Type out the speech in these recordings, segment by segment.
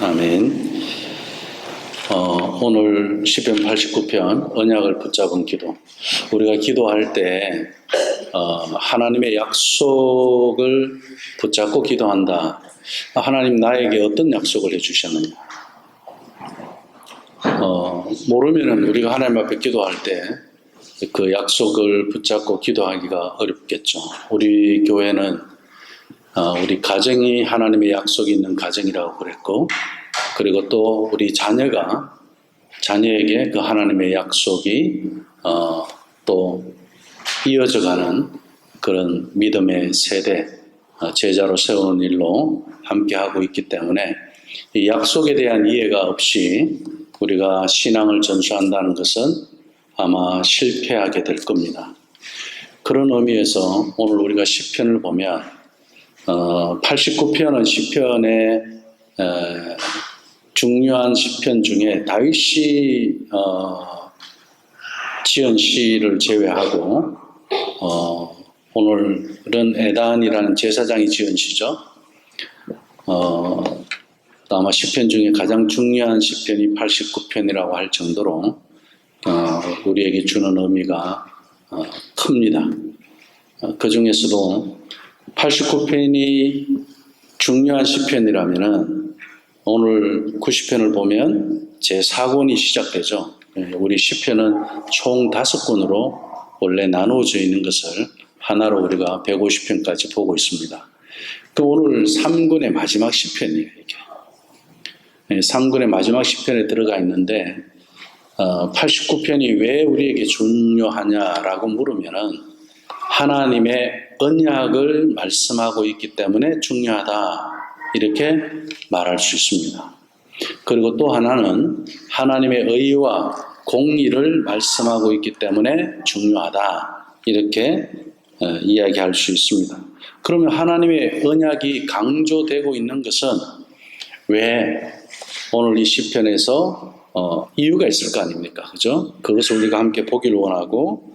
아멘. 오늘 시편 89편 언약을 붙잡은 기도. 우리가 기도할 때 하나님의 약속을 붙잡고 기도한다. 하나님 나에게 어떤 약속을 해주셨느냐. 모르면은 우리가 하나님 앞에 기도할 때 그 약속을 붙잡고 기도하기가 어렵겠죠. 우리 교회는 우리 가정이 하나님의 약속이 있는 가정이라고 그랬고, 그리고 또 우리 자녀에게 그 하나님의 약속이 또 이어져가는 그런 믿음의 세대, 제자로 세우는 일로 함께하고 있기 때문에 이 약속에 대한 이해가 없이 우리가 신앙을 전수한다는 것은 아마 실패하게 될 겁니다. 그런 의미에서 오늘 우리가 시편을 보면 89편은 시편의 중요한 시편 중에 다윗이 지은 시를 제외하고 오늘은 에단이라는 제사장이 지은 시죠. 아마 시편 중에 가장 중요한 시편이 89편이라고 할 정도로 우리에게 주는 의미가 큽니다. 그 중에서도 89편이 중요한 시편이라면은 오늘 90편을 보면 제4권이 시작되죠. 우리 시편은 총 5권으로 원래 나누어져 있는 것을 하나로 우리가 150편까지 보고 있습니다. 그 오늘 3권의 마지막 시편이에요. 이게 3권의 마지막 시편에 들어가 있는데 89편이 왜 우리에게 중요하냐라고 물으면은 하나님의 언약을 말씀하고 있기 때문에 중요하다, 이렇게 말할 수 있습니다. 그리고 또 하나는 하나님의 의와 공의를 말씀하고 있기 때문에 중요하다, 이렇게 이야기할 수 있습니다. 그러면 하나님의 언약이 강조되고 있는 것은 왜 오늘 이 시편에서 이유가 있을 거 아닙니까? 그죠? 그것을 우리가 함께 보기를 원하고,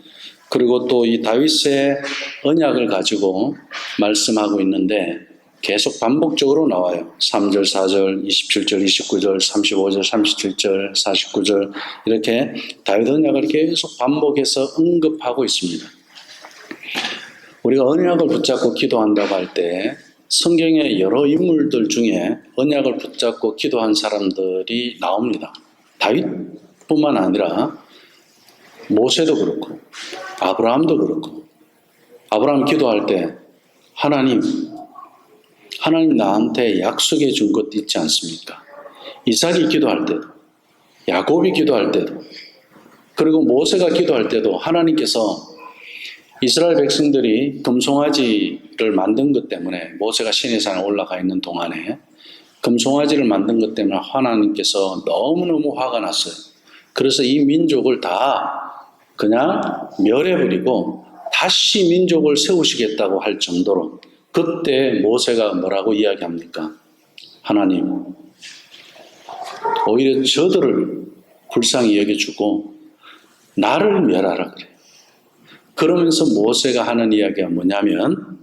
그리고 또 이 다윗의 언약을 가지고 말씀하고 있는데 계속 반복적으로 나와요. 3절, 4절, 27절, 29절, 35절, 37절, 49절, 이렇게 다윗 언약을 계속 반복해서 언급하고 있습니다. 우리가 언약을 붙잡고 기도한다고 할 때 성경의 여러 인물들 중에 언약을 붙잡고 기도한 사람들이 나옵니다. 다윗뿐만 아니라 모세도 그렇고 아브라함도 그렇고, 아브라함 기도할 때 하나님 나한테 약속해 준 것도 있지 않습니까? 이삭이 기도할 때도, 야곱이 기도할 때도, 그리고 모세가 기도할 때도 하나님께서 이스라엘 백성들이 금송아지를 만든 것 때문에, 모세가 시내산에 올라가 있는 동안에 금송아지를 만든 것 때문에 하나님께서 너무너무 화가 났어요. 그래서 이 민족을 다 그냥 멸해버리고 다시 민족을 세우시겠다고 할 정도로, 그때 모세가 뭐라고 이야기합니까? 하나님, 오히려 저들을 불쌍히 여겨주고 나를 멸하라 그래요. 그러면서 모세가 하는 이야기가 뭐냐면,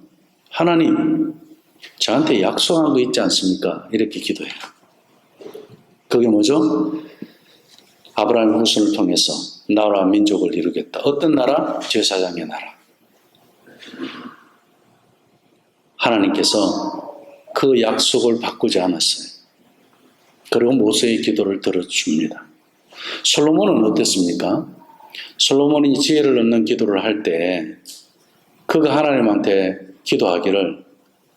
하나님, 저한테 약속한 거 있지 않습니까? 이렇게 기도해요. 그게 뭐죠? 아브라함의 후손을 통해서 나라와 민족을 이루겠다. 어떤 나라? 제사장의 나라. 하나님께서 그 약속을 바꾸지 않았어요. 그리고 모세의 기도를 들어줍니다. 솔로몬은 어땠습니까? 솔로몬이 지혜를 얻는 기도를 할 때 그가 하나님한테 기도하기를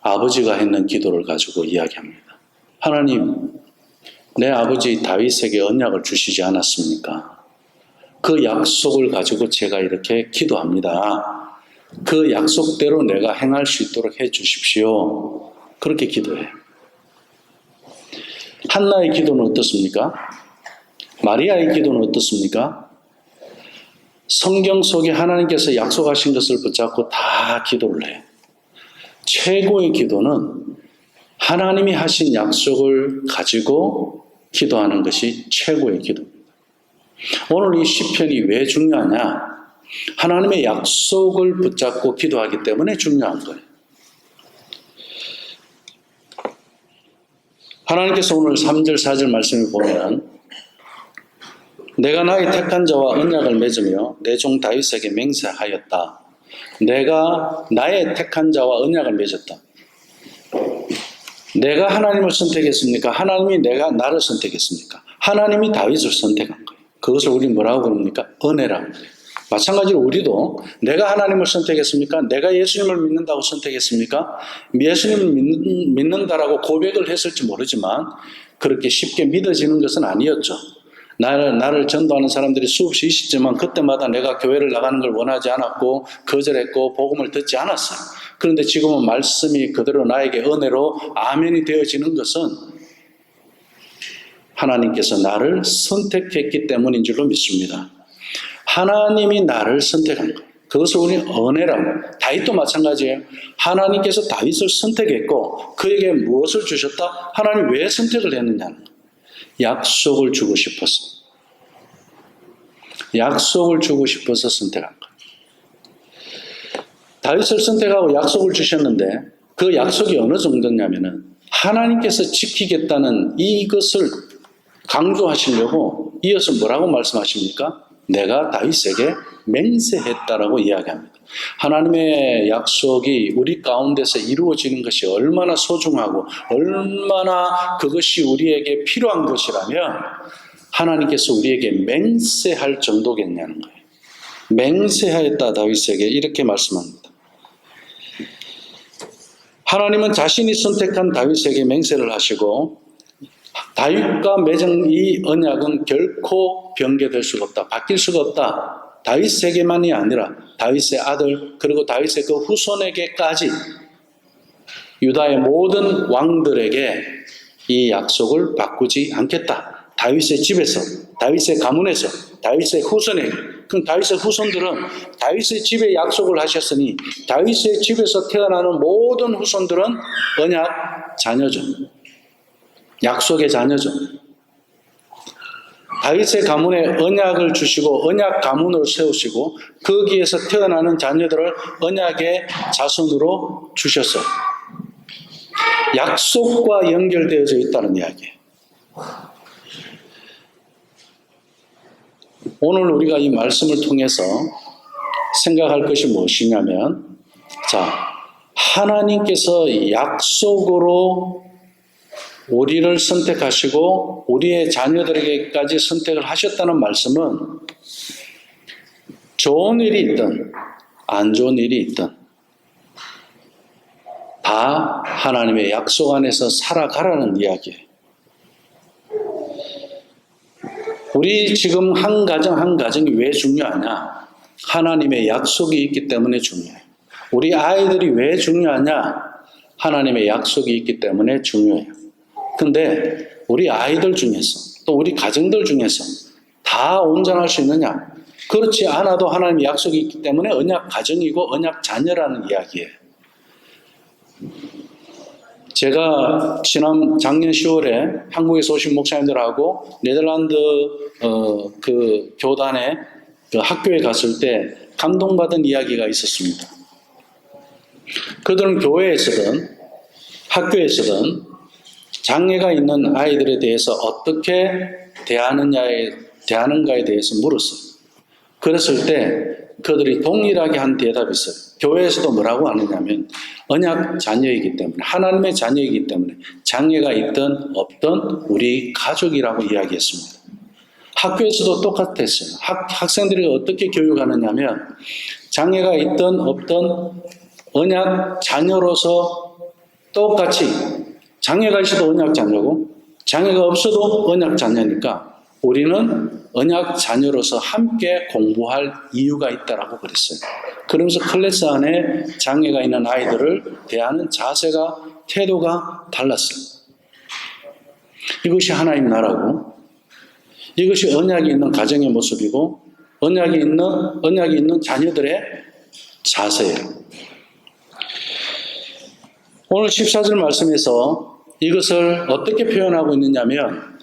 아버지가 했는 기도를 가지고 이야기합니다. 하나님, 내 아버지 다윗에게 언약을 주시지 않았습니까? 그 약속을 가지고 제가 이렇게 기도합니다. 그 약속대로 내가 행할 수 있도록 해 주십시오. 그렇게 기도해요. 한나의 기도는 어떻습니까? 마리아의 기도는 어떻습니까? 성경 속에 하나님께서 약속하신 것을 붙잡고 다 기도를 해요. 최고의 기도는 하나님이 하신 약속을 가지고 기도하는 것이 최고의 기도입니다. 오늘 이 시편이 왜 중요하냐? 하나님의 약속을 붙잡고 기도하기 때문에 중요한 거예요. 하나님께서 오늘 3절 4절 말씀을 보면 내가 나의 택한 자와 언약을 맺으며 내 종 다윗에게 맹세하였다. 내가 나의 택한 자와 언약을 맺었다. 내가 하나님을 선택했습니까? 하나님이 나를 선택했습니까? 하나님이 다윗을 선택한 거예요. 그것을 우리는 뭐라고 그럽니까? 은혜라고 그래요. 마찬가지로 우리도 내가 하나님을 선택했습니까? 내가 예수님을 믿는다고 선택했습니까? 예수님을 믿는다라고 고백을 했을지 모르지만 그렇게 쉽게 믿어지는 것은 아니었죠. 나를 전도하는 사람들이 수없이 있었지만 그때마다 내가 교회를 나가는 걸 원하지 않았고 거절했고 복음을 듣지 않았어요. 그런데 지금은 말씀이 그대로 나에게 은혜로 아멘이 되어지는 것은 하나님께서 나를 선택했기 때문인 줄로 믿습니다. 하나님이 나를 선택한 거예요. 그것을 우리는 은혜라고. 다윗도 마찬가지예요. 하나님께서 다윗을 선택했고 그에게 무엇을 주셨다? 하나님 왜 선택을 했느냐는 거예요. 약속을 주고 싶어서. 약속을 주고 싶어서 선택한 거예요. 다윗을 선택하고 약속을 주셨는데 그 약속이 어느 정도냐면은 하나님께서 지키겠다는 이것을 강조하시려고 이어서 뭐라고 말씀하십니까? 내가 다윗에게 맹세했다라고 이야기합니다. 하나님의 약속이 우리 가운데서 이루어지는 것이 얼마나 소중하고 얼마나 그것이 우리에게 필요한 것이라면 하나님께서 우리에게 맹세할 정도겠냐는 거예요. 맹세하였다 다윗에게 이렇게 말씀합니다. 하나님은 자신이 선택한 다윗에게 맹세를 하시고 다윗과 맺은 이 언약은 결코 변개될 수가 없다. 바뀔 수가 없다. 다윗에게만이 아니라 다윗의 아들 그리고 다윗의 그 후손에게까지 유다의 모든 왕들에게 이 약속을 바꾸지 않겠다. 다윗의 집에서, 다윗의 가문에서, 다윗의 후손에게. 그럼 다윗의 후손들은 다윗의 집에 약속을 하셨으니 다윗의 집에서 태어나는 모든 후손들은 언약 자녀죠. 약속의 자녀죠. 다윗의 가문에 언약을 주시고 언약 가문을 세우시고 거기에서 태어나는 자녀들을 언약의 자손으로 주셨어요. 약속과 연결되어져 있다는 이야기예요. 오늘 우리가 이 말씀을 통해서 생각할 것이 무엇이냐면 하나님께서 약속으로 우리를 선택하시고 우리의 자녀들에게까지 선택을 하셨다는 말씀은 좋은 일이 있든 안 좋은 일이 있든 다 하나님의 약속 안에서 살아가라는 이야기예요. 우리 지금 한 가정 한 가정이 왜 중요하냐? 하나님의 약속이 있기 때문에 중요해요. 우리 아이들이 왜 중요하냐? 하나님의 약속이 있기 때문에 중요해요. 근데 우리 아이들 중에서 또 우리 가정들 중에서 다 온전할 수 있느냐? 그렇지 않아도 하나님의 약속이 있기 때문에 언약 가정이고 언약 자녀라는 이야기예요. 제가 작년 10월에 한국에서 오신 목사님들하고 네덜란드 그 교단의 그 학교에 갔을 때 감동받은 이야기가 있었습니다. 그들은 교회에서든 학교에서든 장애가 있는 아이들에 대해서 어떻게 대하는가에 대해서 물었어요. 그랬을 때 그들이 동일하게 한 대답이 있어요. 교회에서도 뭐라고 하느냐면 언약 자녀이기 때문에 하나님의 자녀이기 때문에 장애가 있든 없든 우리 가족이라고 이야기했습니다. 학교에서도 똑같았어요. 학생들이 어떻게 교육하느냐면 장애가 있든 없든 언약 자녀로서 똑같이 장애가 있어도 언약 자녀고 장애가 없어도 언약 자녀니까 우리는 언약 자녀로서 함께 공부할 이유가 있다라고 그랬어요. 그러면서 클래스 안에 장애가 있는 아이들을 대하는 자세가 태도가 달랐어요. 이것이 하나님 나라고 이것이 언약이 있는 가정의 모습이고 언약이 있는 자녀들의 자세예요. 오늘 14절 말씀에서 이것을 어떻게 표현하고 있느냐면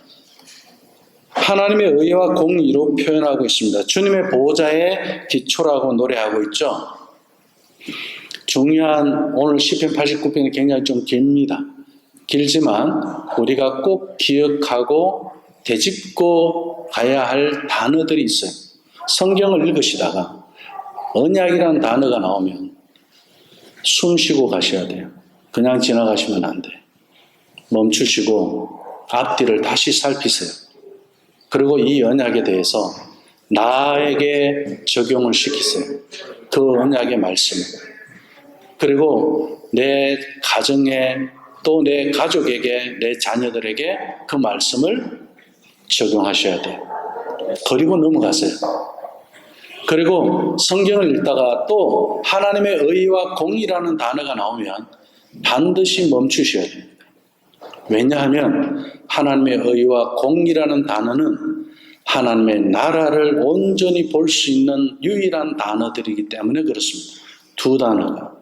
하나님의 의와 공의로 표현하고 있습니다. 주님의 보호자의 기초라고 노래하고 있죠. 중요한 오늘 시편 89편이 굉장히 좀 깁니다. 길지만 우리가 꼭 기억하고 되짚고 가야 할 단어들이 있어요. 성경을 읽으시다가 언약이라는 단어가 나오면 숨 쉬고 가셔야 돼요. 그냥 지나가시면 안 돼요. 멈추시고 앞뒤를 다시 살피세요. 그리고 이 언약에 대해서 나에게 적용을 시키세요. 그 언약의 말씀을. 그리고 내 가정에 또 내 가족에게, 내 자녀들에게 그 말씀을 적용하셔야 돼요. 그리고 넘어가세요. 그리고 성경을 읽다가 또 하나님의 의와 공의라는 단어가 나오면 반드시 멈추셔야 됩니다. 왜냐하면 하나님의 의와 공의라는 단어는 하나님의 나라를 온전히 볼 수 있는 유일한 단어들이기 때문에 그렇습니다. 두 단어가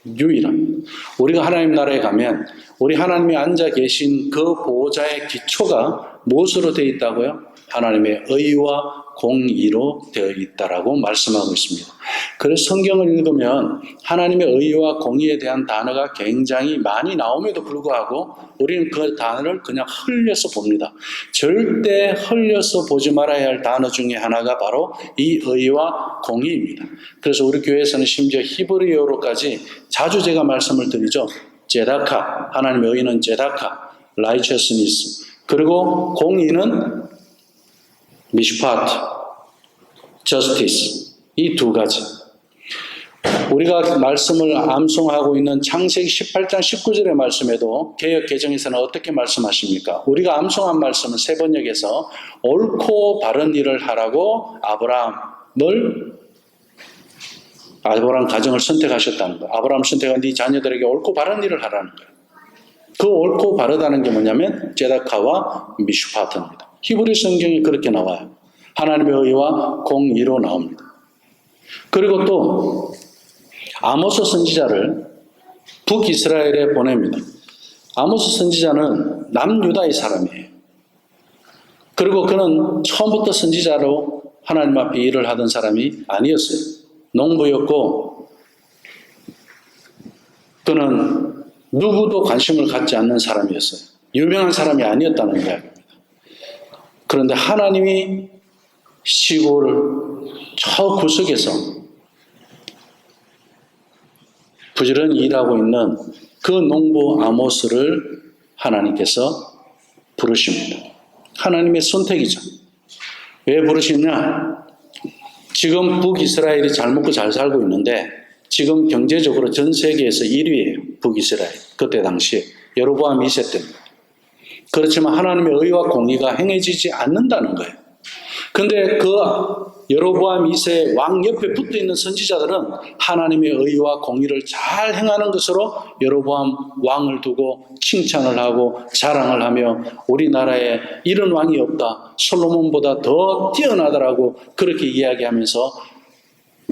유일합니다. 우리가 하나님 나라에 가면 우리 하나님이 앉아 계신 그 보호자의 기초가 무엇으로 되어 있다고요? 하나님의 의와 공의로 되어 있다라고 말씀하고 있습니다. 그래서 성경을 읽으면 하나님의 의와 공의에 대한 단어가 굉장히 많이 나옴에도 불구하고 우리는 그 단어를 그냥 흘려서 봅니다. 절대 흘려서 보지 말아야 할 단어 중에 하나가 바로 이 의와 공의입니다. 그래서 우리 교회에서는 심지어 히브리어로까지 자주 제가 말씀을 드리죠. 제다카, 하나님의 의는 제다카, righteousness, 그리고 공의는 미슈파트, justice, 이 두 가지. 우리가 말씀을 암송하고 있는 창세기 18장 19절의 말씀에도 개역 개정에서는 어떻게 말씀하십니까? 우리가 암송한 말씀은 세 번역에서 옳고 바른 일을 하라고 아브라함 가정을 선택하셨다는 거예요. 아브라함 선택한 네 자녀들에게 옳고 바른 일을 하라는 거예요. 그 옳고 바르다는 게 뭐냐면 제다카와 미슈파트입니다. 히브리 성경이 그렇게 나와요. 하나님의 의와 공의로 나옵니다. 그리고 또 아모스 선지자를 북이스라엘에 보냅니다. 아모스 선지자는 남유다의 사람이에요. 그리고 그는 처음부터 선지자로 하나님 앞에 일을 하던 사람이 아니었어요. 농부였고 그는 누구도 관심을 갖지 않는 사람이었어요. 유명한 사람이 아니었다는 이야기입니다. 그런데 하나님이 시골 저 구석에서 부지런히 일하고 있는 그 농부 아모스를 하나님께서 부르십니다. 하나님의 선택이죠. 왜 부르시냐? 지금 북이스라엘이 잘 먹고 잘 살고 있는데 지금 경제적으로 전 세계에서 1위예요. 북이스라엘. 그때 당시에 여로보암 2세 때입니다. 그렇지만 하나님의 의와 공의가 행해지지 않는다는 거예요. 근데 그 여로보암 2세 왕 옆에 붙어 있는 선지자들은 하나님의 의와 공의를 잘 행하는 것으로 여로보암 왕을 두고 칭찬을 하고 자랑을 하며 우리나라에 이런 왕이 없다. 솔로몬보다 더 뛰어나더라고. 그렇게 이야기하면서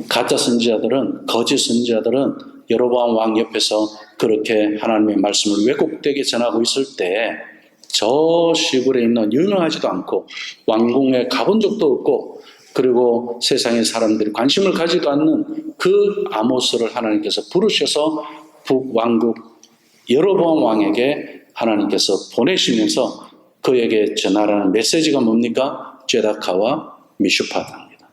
가짜 선지자들은, 거짓 선지자들은 여로보암 왕 옆에서 그렇게 하나님의 말씀을 왜곡되게 전하고 있을 때 저 시골에 있는 유명하지도 않고 왕궁에 가본 적도 없고 그리고 세상의 사람들이 관심을 가지도 않는 그 아모스를 하나님께서 부르셔서 북왕국 여로보암 왕에게 하나님께서 보내시면서 그에게 전하라는 메시지가 뭡니까? 제다카와 미슈파트입니다.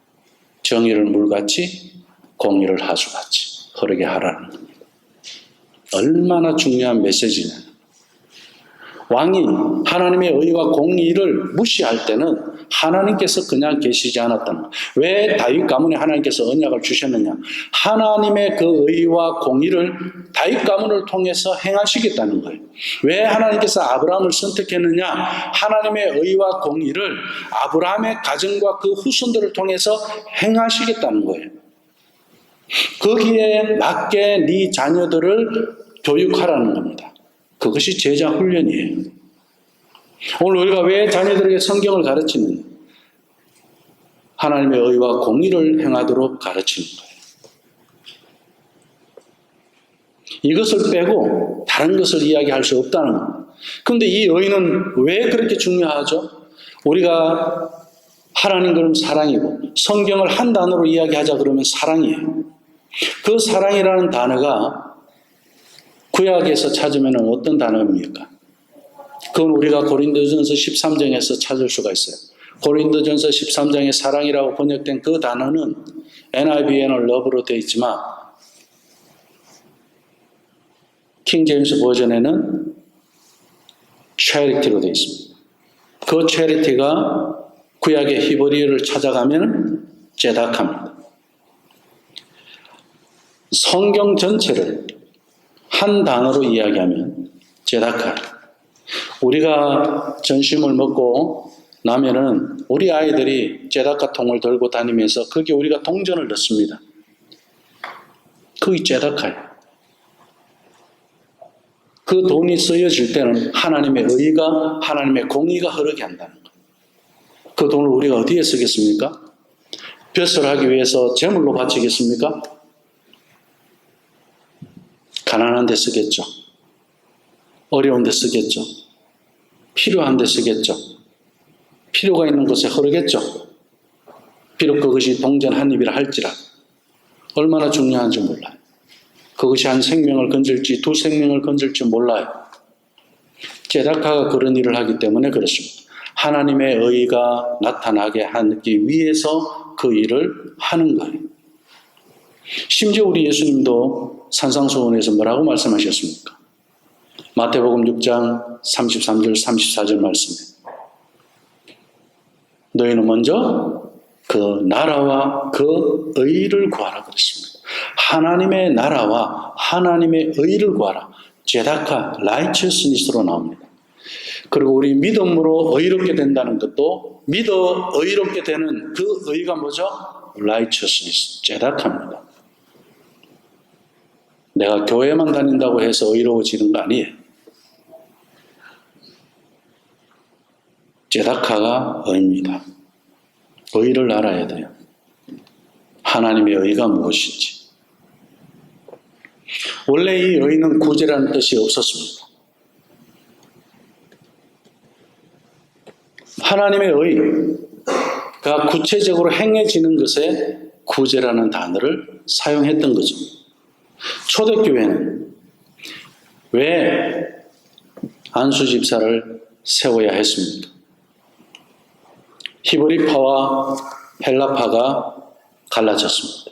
정의를 물같이 공의를 하수같이 흐르게 하라는 겁니다. 얼마나 중요한 메시지냐. 왕이 하나님의 의와 공의를 무시할 때는 하나님께서 그냥 계시지 않았다는 거예요. 왜 다윗 가문에 하나님께서 언약을 주셨느냐? 하나님의 그 의와 공의를 다윗 가문을 통해서 행하시겠다는 거예요. 왜 하나님께서 아브라함을 선택했느냐? 하나님의 의와 공의를 아브라함의 가정과 그 후손들을 통해서 행하시겠다는 거예요. 거기에 맞게 네 자녀들을 교육하라는 겁니다. 그것이 제자 훈련이에요. 오늘 우리가 왜 자녀들에게 성경을 가르치느냐? 하나님의 의와 공의를 행하도록 가르치는 거예요. 이것을 빼고 다른 것을 이야기할 수 없다는 겁니다. 그런데 이 의는 왜 그렇게 중요하죠? 우리가 하나님 그럼 사랑이고 성경을 한 단어로 이야기하자 그러면 사랑이에요. 그 사랑이라는 단어가 구약에서 찾으면 어떤 단어입니까? 그건 우리가 고린도전서 13장에서 찾을 수가 있어요. 고린도전서 13장에 사랑이라고 번역된 그 단어는 NIV에는 love로 되어 있지만 킹 제임스 버전에는 charity로 되어 있습니다. 그 charity가 구약의 히브리어를 찾아가면 제다카입니다. 성경 전체를 한 단어로 이야기하면 제다카. 우리가 전심을 먹고 나면은 우리 아이들이 제다카 통을 들고 다니면서 거기에 우리가 동전을 넣습니다. 그게 제다카예요. 그 돈이 쓰여질 때는 하나님의 의가, 하나님의 공의가 흐르게 한다는 거예요. 그 돈을 우리가 어디에 쓰겠습니까? 벼슬 하기 위해서 제물로 바치겠습니까? 가난한 데 쓰겠죠. 어려운 데 쓰겠죠. 필요한 데 쓰겠죠. 필요가 있는 곳에 흐르겠죠. 비록 그것이 동전 한 입이라 할지라도 얼마나 중요한지 몰라요. 그것이 한 생명을 건질지 두 생명을 건질지 몰라요. 제다카가 그런 일을 하기 때문에 그렇습니다. 하나님의 의가 나타나게 하기 위해서 그 일을 하는 거예요. 심지어 우리 예수님도 산상수훈에서 뭐라고 말씀하셨습니까? 마태복음 6장 33절 34절 말씀에 너희는 먼저 그 나라와 그 의를 구하라 그랬습니다. 하나님의 나라와 하나님의 의를 구하라. 제다카, righteousness로 나옵니다. 그리고 우리 믿음으로 의롭게 된다는 것도 믿어 의롭게 되는 그 의가 뭐죠? righteousness, 제다카입니다. 내가 교회만 다닌다고 해서 의로워지는 거 아니에요. 제다카가 의입니다. 의를 알아야 돼요. 하나님의 의가 무엇인지. 원래 이 의는 구제라는 뜻이 없었습니다. 하나님의 의가 구체적으로 행해지는 것에 구제라는 단어를 사용했던 거죠. 초대교회는 왜 안수집사를 세워야 했습니까? 히브리파와 헬라파가 갈라졌습니다.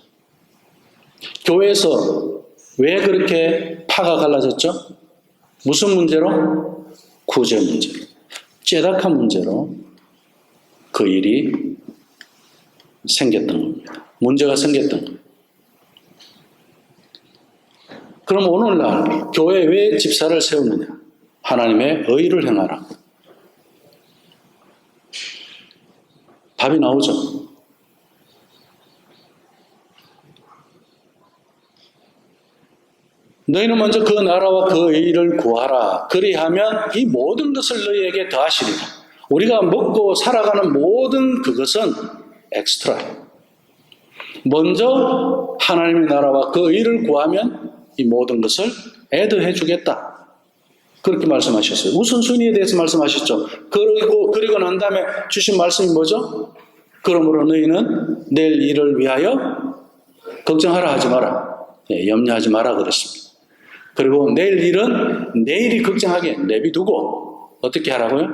교회에서 왜 그렇게 파가 갈라졌죠? 무슨 문제로? 구제 문제로. 제다카 문제로 그 일이 생겼던 겁니다. 문제가 생겼던 거예요. 그럼 오늘날 교회에 왜 집사를 세우느냐? 하나님의 의를 행하라. 답이 나오죠. 너희는 먼저 그 나라와 그 의를 구하라. 그리하면 이 모든 것을 너희에게 더하시리라. 우리가 먹고 살아가는 모든 그것은 엑스트라예요. 먼저 하나님의 나라와 그 의를 구하면 이 모든 것을 애드해 주겠다. 그렇게 말씀하셨어요. 우선순위에 대해서 말씀하셨죠. 그리고 난 다음에 주신 말씀이 뭐죠? 그러므로 너희는 내일 일을 위하여 걱정하라 하지 마라. 염려하지 마라 그랬습니다. 그리고 내일 일은 내일이 걱정하게 내비두고 어떻게 하라고요?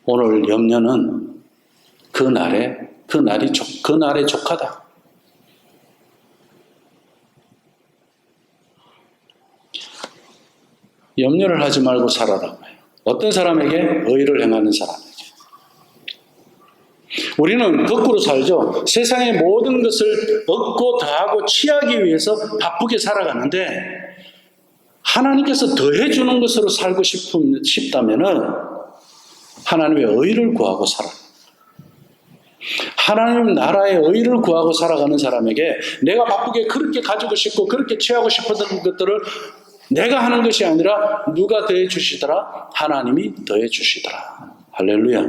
오늘 염려는 그날에 족하다. 염려를 하지 말고 살아라고 해요. 어떤 사람에게? 의를 행하는 사람에게. 우리는 거꾸로 살죠. 세상의 모든 것을 얻고 더하고 취하기 위해서 바쁘게 살아가는데 하나님께서 더해주는 것으로 살고 싶다면 하나님의 의를 구하고 살아. 하나님 나라의 의를 구하고 살아가는 사람에게 내가 바쁘게 그렇게 가지고 싶고 그렇게 취하고 싶었던 것들을 내가 하는 것이 아니라 누가 더해 주시더라? 하나님이 더해 주시더라. 할렐루야.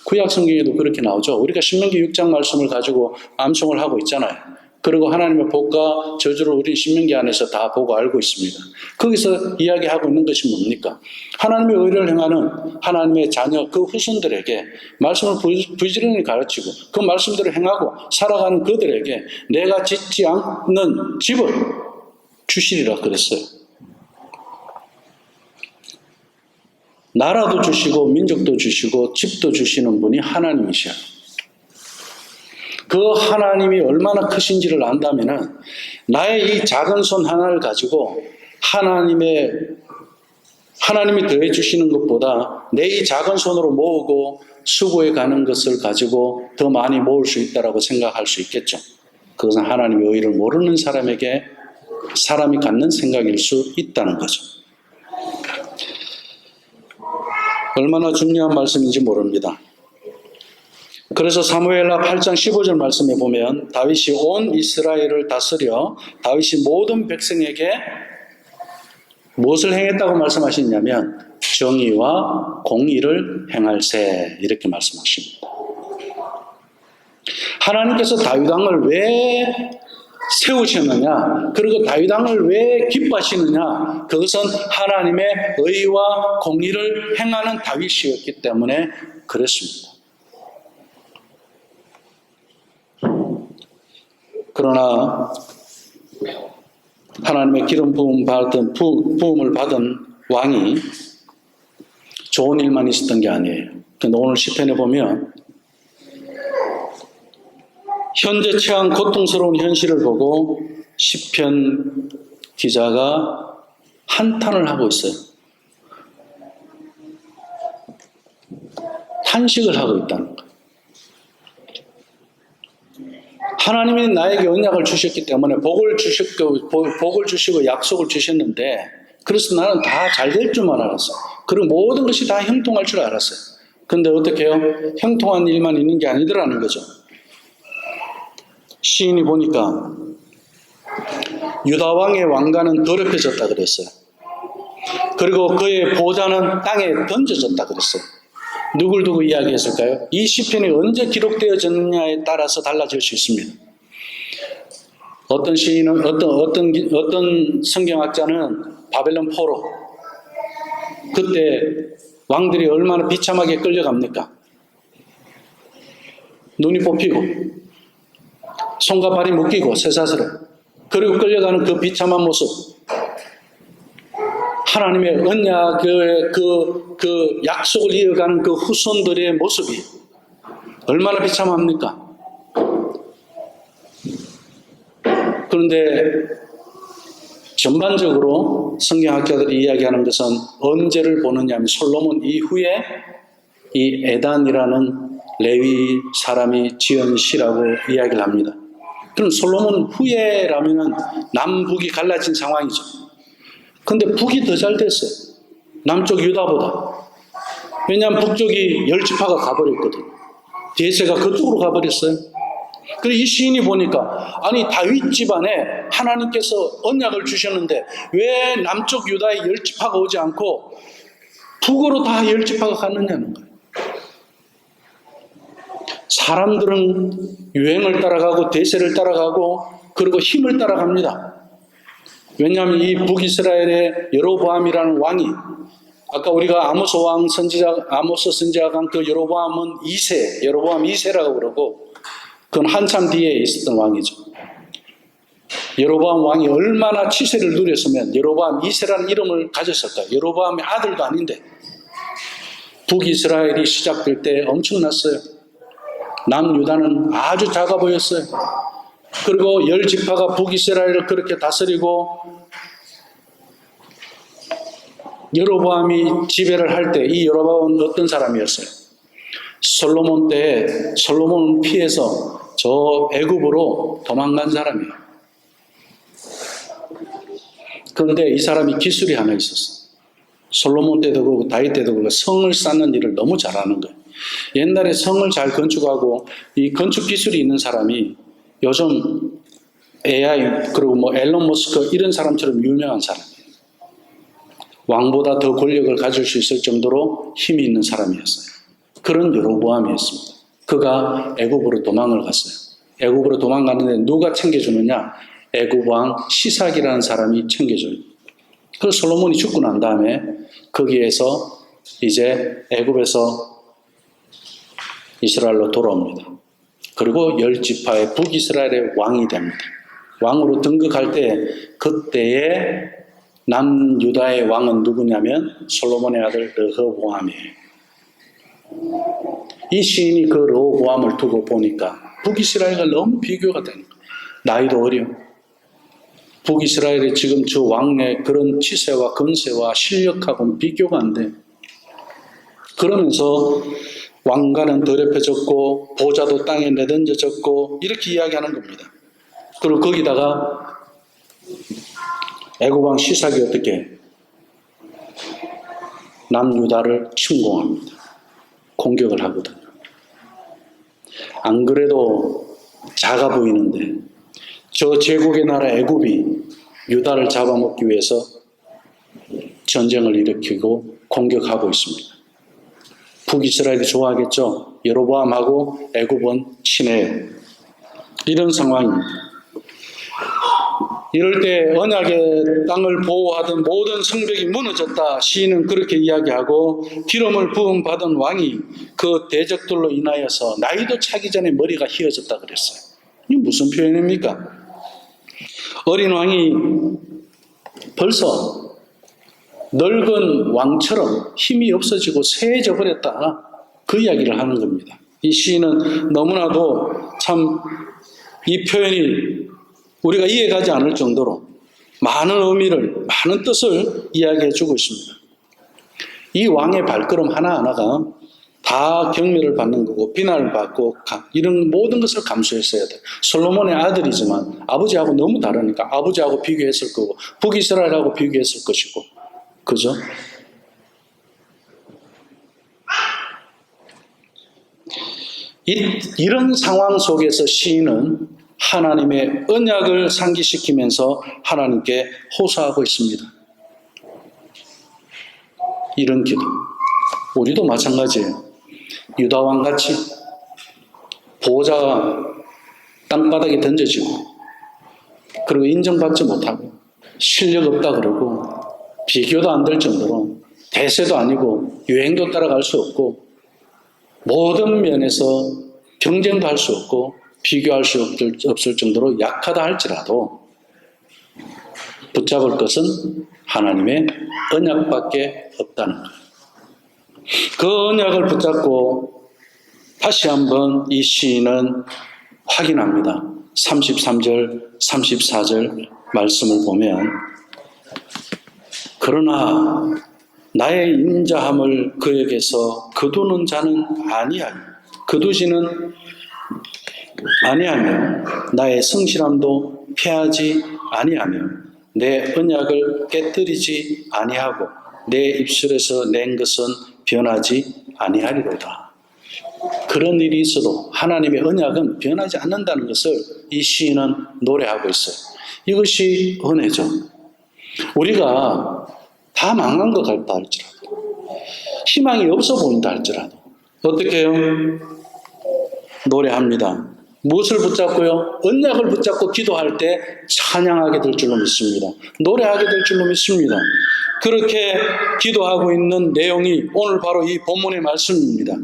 구약 성경에도 그렇게 나오죠. 우리가 신명기 6장 말씀을 가지고 암송을 하고 있잖아요. 그리고 하나님의 복과 저주를 우리 신명기 안에서 다 보고 알고 있습니다. 거기서 이야기하고 있는 것이 뭡니까? 하나님의 의를 행하는 하나님의 자녀 그 후손들에게 말씀을 부지런히 가르치고 그 말씀대로 행하고 살아가는 그들에게 내가 짓지 않는 집을 주시리라 그랬어요. 나라도 주시고 민족도 주시고 집도 주시는 분이 하나님이셔요. 그 하나님이 얼마나 크신지를 안다면은 나의 이 작은 손 하나를 가지고 하나님이 더해 주시는 것보다 내 이 작은 손으로 모으고 수고해 가는 것을 가지고 더 많이 모을 수 있다라고 생각할 수 있겠죠. 그것은 하나님의 의를 모르는 사람이 갖는 생각일 수 있다는 거죠. 얼마나 중요한 말씀인지 모릅니다. 그래서 사무엘하 8장 15절 말씀에 보면 다윗이 온 이스라엘을 다스려 다윗이 모든 백성에게 무엇을 행했다고 말씀하시냐면 정의와 공의를 행할세 이렇게 말씀하십니다. 하나님께서 다윗 왕을 왜 세우셨느냐, 그리고 다윗 왕을 왜 기뻐하시느냐, 그것은 하나님의 의와 공의를 행하는 다윗이었기 때문에 그렇습니다. 그러나 하나님의 기름 부음을 받은 왕이 좋은 일만 있었던 게 아니에요. 그런데 오늘 시편에 보면 현재 처한 고통스러운 현실을 보고 시편 기자가 한탄을 하고 있어요. 탄식을 하고 있다는 거예요. 하나님이 나에게 언약을 주셨기 때문에 복을 주시고 약속을 주셨는데, 그래서 나는 다 잘 될 줄만 알았어요. 그리고 모든 것이 다 형통할 줄 알았어요. 근데 어떻게 해요? 형통한 일만 있는 게 아니더라는 거죠. 시인이 보니까 유다 왕의 왕가는 더럽혀졌다 그랬어요. 그리고 그의 보좌는 땅에 던져졌다 그랬어요. 누굴 두고 이야기했을까요? 이 시편이 언제 기록되어졌느냐에 따라서 달라질 수 있습니다. 어떤 시인은, 어떤 성경학자는 바벨론 포로, 그때 왕들이 얼마나 비참하게 끌려갑니까? 눈이 뽑히고 손과 발이 묶이고 쇠사슬에, 그리고 끌려가는 그 비참한 모습, 하나님의 언약의 그 약속을 이어가는 그 후손들의 모습이 얼마나 비참합니까? 그런데 전반적으로 성경학자들이 이야기하는 것은 언제를 보느냐 하면 솔로몬 이후에 이 에단이라는 레위 사람이 지은 시라고 이야기를 합니다. 그럼 솔로몬 후에라면 남북이 갈라진 상황이죠. 근데 북이 더 잘 됐어요. 남쪽 유다보다. 왜냐하면 북쪽이 10지파가 가버렸거든. 디에세가 그쪽으로 가버렸어요. 그리고 이 시인이 보니까, 아니 다윗 집안에 하나님께서 언약을 주셨는데 왜 남쪽 유다의 10지파가 오지 않고 북으로 다 10지파가 갔느냐는 거예요. 사람들은 유행을 따라가고 대세를 따라가고 그리고 힘을 따라갑니다. 왜냐하면 이 북이스라엘의 여로보암이라는 왕이, 아까 우리가 아모스 선지자가 간 그 여로보암은 2세, 여로보암 2세라고 그러고, 그건 한참 뒤에 있었던 왕이죠. 여로보암 왕이 얼마나 치세를 누렸으면 여로보암 2세라는 이름을 가졌을까요? 여로보암의 아들도 아닌데. 북이스라엘이 시작될 때 엄청났어요. 남유다는 아주 작아 보였어요. 그리고 10지파가 북이스라엘을 그렇게 다스리고 여로보암이 지배를 할 때 이 여로보암은 어떤 사람이었어요? 솔로몬 때 솔로몬을 피해서 저 애굽으로 도망간 사람이에요. 그런데 이 사람이 기술이 하나 있었어. 솔로몬 때도 그렇고 다윗 때도 그렇고 성을 쌓는 일을 너무 잘하는 거예요. 옛날에 성을 잘 건축하고 이 건축 기술이 있는 사람이 요즘 AI 그리고 뭐 앨런 머스크 이런 사람처럼 유명한 사람이에요. 왕보다 더 권력을 가질 수 있을 정도로 힘이 있는 사람이었어요. 그런 여로보암이었습니다. 그가 애굽으로 도망을 갔어요. 애굽으로 도망갔는데 누가 챙겨주느냐? 애굽 왕 시삭이라는 사람이 챙겨줘요. 그 솔로몬이 죽고 난 다음에 거기에서 이제 애굽에서 이스라엘로 돌아옵니다. 그리고 10지파의 북이스라엘의 왕이 됩니다. 왕으로 등극할 때 그때에 남유다의 왕은 누구냐면 솔로몬의 아들 르호보암이에요. 이 시인이 그 르호보암을 두고 보니까 북이스라엘과 너무 비교가 되는 거예요. 나이도 어려. 북이스라엘이 지금 저 왕의 그런 치세와 건세와 실력하고는 비교가 안 돼. 그러면서 왕가는 더럽혀졌고 보좌도 땅에 내던져졌고 이렇게 이야기하는 겁니다. 그리고 거기다가 애굽 왕 시삭이 어떻게 남유다를 침공합니다. 공격을 하거든요. 안 그래도 작아 보이는데 저 제국의 나라 애굽이 유다를 잡아먹기 위해서 전쟁을 일으키고 공격하고 있습니다. 북이스라엘이 좋아하겠죠. 여로보암하고 애굽은 친해요. 이런 상황입니다. 이럴 때 언약의 땅을 보호하던 모든 성벽이 무너졌다. 시인은 그렇게 이야기하고 기름을 부음 받은 왕이 그 대적들로 인하여서 나이도 차기 전에 머리가 휘어졌다 그랬어요. 이게 무슨 표현입니까? 어린 왕이 벌써 늙은 왕처럼 힘이 없어지고 쇠해져 버렸다. 그 이야기를 하는 겁니다. 이 시인은 너무나도 참 이 표현이 우리가 이해가지 않을 정도로 많은 의미를, 많은 뜻을 이야기해 주고 있습니다. 이 왕의 발걸음 하나하나가 다 경멸을 받는 거고 비난을 받고 이런 모든 것을 감수했어야 돼요. 솔로몬의 아들이지만 아버지하고 너무 다르니까 아버지하고 비교했을 거고 북이스라엘하고 비교했을 것이고, 그죠? 이런 상황 속에서 시인은 하나님의 언약을 상기시키면서 하나님께 호소하고 있습니다. 이런 기도. 우리도 마찬가지예요. 유다왕같이 보호자가 땅바닥에 던져지고 그리고 인정받지 못하고 실력 없다 그러고 비교도 안 될 정도로 대세도 아니고 유행도 따라갈 수 없고 모든 면에서 경쟁도 할 수 없고 비교할 수 없을 정도로 약하다 할지라도 붙잡을 것은 하나님의 언약밖에 없다는 거예요. 그 언약을 붙잡고 다시 한번 이 시인은 확인합니다. 33절, 34절 말씀을 보면 그러나 나의 인자함을 그에게서 거두는 자는 아니하니 거두지는 아니하며 나의 성실함도 패하지 아니하며 내 언약을 깨뜨리지 아니하고 내 입술에서 낸 것은 변하지 아니하리로다. 그런 일이 있어도 하나님의 언약은 변하지 않는다는 것을 이 시인은 노래하고 있어요. 이것이 은혜죠. 우리가 다 망한 것 같다 할지라도 희망이 없어 보인다 할지라도 어떻게 해요? 노래합니다. 무엇을 붙잡고요? 언약을 붙잡고 기도할 때 찬양하게 될 줄로 믿습니다. 노래하게 될 줄로 믿습니다. 그렇게 기도하고 있는 내용이 오늘 바로 이 본문의 말씀입니다.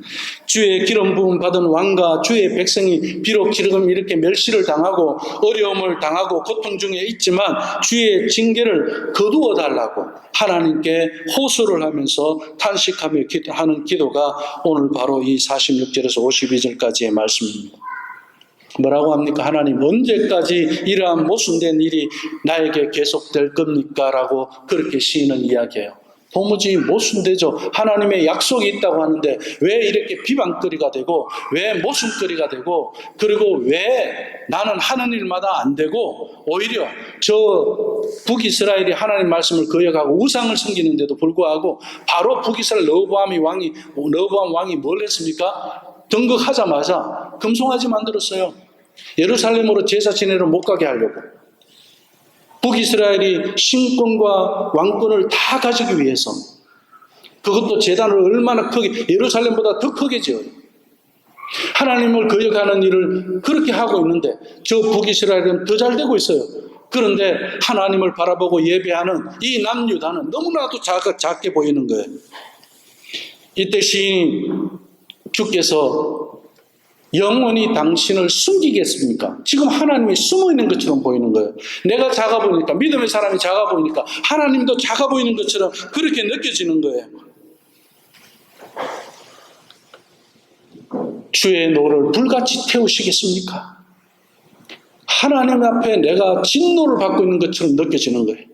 주의 기름 부음 받은 왕과 주의 백성이 비록 지금 이렇게 멸시를 당하고 어려움을 당하고 고통 중에 있지만 주의 징계를 거두어 달라고 하나님께 호소를 하면서 탄식하며 하는 기도가 오늘 바로 이 46절에서 52절까지의 말씀입니다. 뭐라고 합니까? 하나님 언제까지 이러한 모순된 일이 나에게 계속될 겁니까? 라고 그렇게 시인은 이야기해요. 도무지 모순되죠. 하나님의 약속이 있다고 하는데 왜 이렇게 비방거리가 되고 왜 모순거리가 되고 그리고 왜 나는 하는 일마다 안 되고 오히려 저 북이스라엘이 하나님 말씀을 거역하고 우상을 섬기는데도 불구하고 바로 북이스라엘 르호보암 왕이 뭘 했습니까? 등극하자마자 금송아지 만들었어요. 예루살렘으로 제사 지내러 못 가게 하려고. 북이스라엘이 신권과 왕권을 다 가지기 위해서 그것도 제단을 얼마나 크게 예루살렘보다 더 크게 지어요. 하나님을 거역하는 일을 그렇게 하고 있는데 저 북이스라엘은 더 잘 되고 있어요. 그런데 하나님을 바라보고 예배하는 이 남유다는 너무나도 작게 보이는 거예요. 이때 시인이 주께서 영원히 당신을 숨기겠습니까? 지금 하나님이 숨어 있는 것처럼 보이는 거예요. 내가 작아 보이니까, 믿음의 사람이 작아 보이니까 하나님도 작아 보이는 것처럼 그렇게 느껴지는 거예요. 주의 노를 불같이 태우시겠습니까? 하나님 앞에 내가 진노를 받고 있는 것처럼 느껴지는 거예요.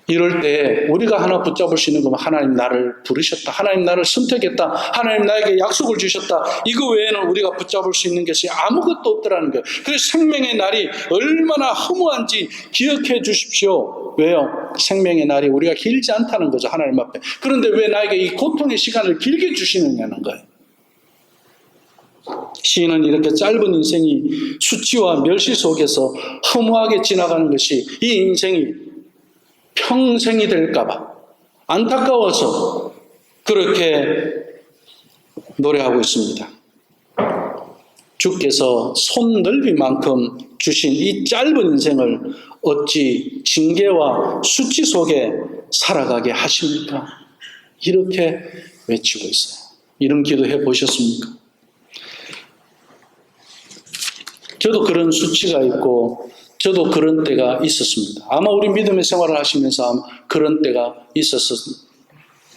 이럴 때 우리가 하나 붙잡을 수 있는 건 하나님 나를 부르셨다. 하나님 나를 선택했다. 하나님 나에게 약속을 주셨다. 이거 외에는 우리가 붙잡을 수 있는 것이 아무것도 없더라는 거예요. 그래서 생명의 날이 얼마나 허무한지 기억해 주십시오. 왜요? 생명의 날이 우리가 길지 않다는 거죠. 하나님 앞에. 그런데 왜 나에게 이 고통의 시간을 길게 주시느냐는 거예요. 시인은 이렇게 짧은 인생이 수치와 멸시 속에서 허무하게 지나가는 것이 이 인생이 평생이 될까봐 안타까워서 그렇게 노래하고 있습니다. 주께서 손넓이만큼 주신 이 짧은 인생을 어찌 징계와 수치 속에 살아가게 하십니까? 이렇게 외치고 있어요. 이런 기도해 보셨습니까? 저도 그런 수치가 있고 저도 그런 때가 있었습니다. 아마 우리 믿음의 생활을 하시면서 아마 그런 때가 있었을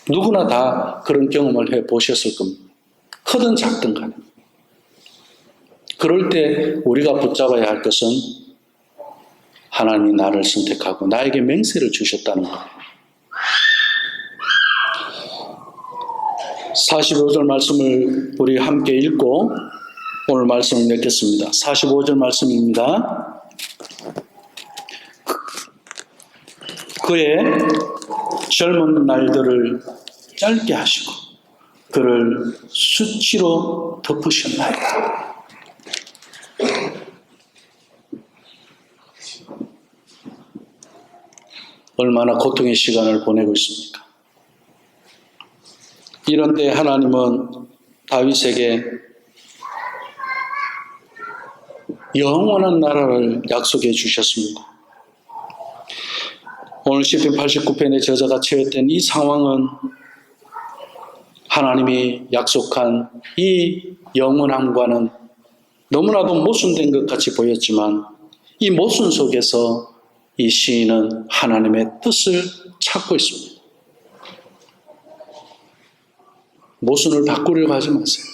누구나 다 그런 경험을 해 보셨을 겁니다. 크든 작든 간에. 그럴 때 우리가 붙잡아야 할 것은 하나님이 나를 선택하고 나에게 맹세를 주셨다는 것. 45절 말씀을 우리 함께 읽고 오늘 말씀을 맺겠습니다. 45절 말씀입니다. 그의 젊은 날들을 짧게 하시고 그를 수치로 덮으셨나이다. 얼마나 고통의 시간을 보내고 있습니까? 이런 때 하나님은 다윗에게 영원한 나라를 약속해 주셨습니다. 오늘 시편 89편의 저자가 처했던 이 상황은 하나님이 약속한 이 영원함과는 너무나도 모순된 것 같이 보였지만 이 모순 속에서 이 시인은 하나님의 뜻을 찾고 있습니다. 모순을 바꾸려고 하지 마세요.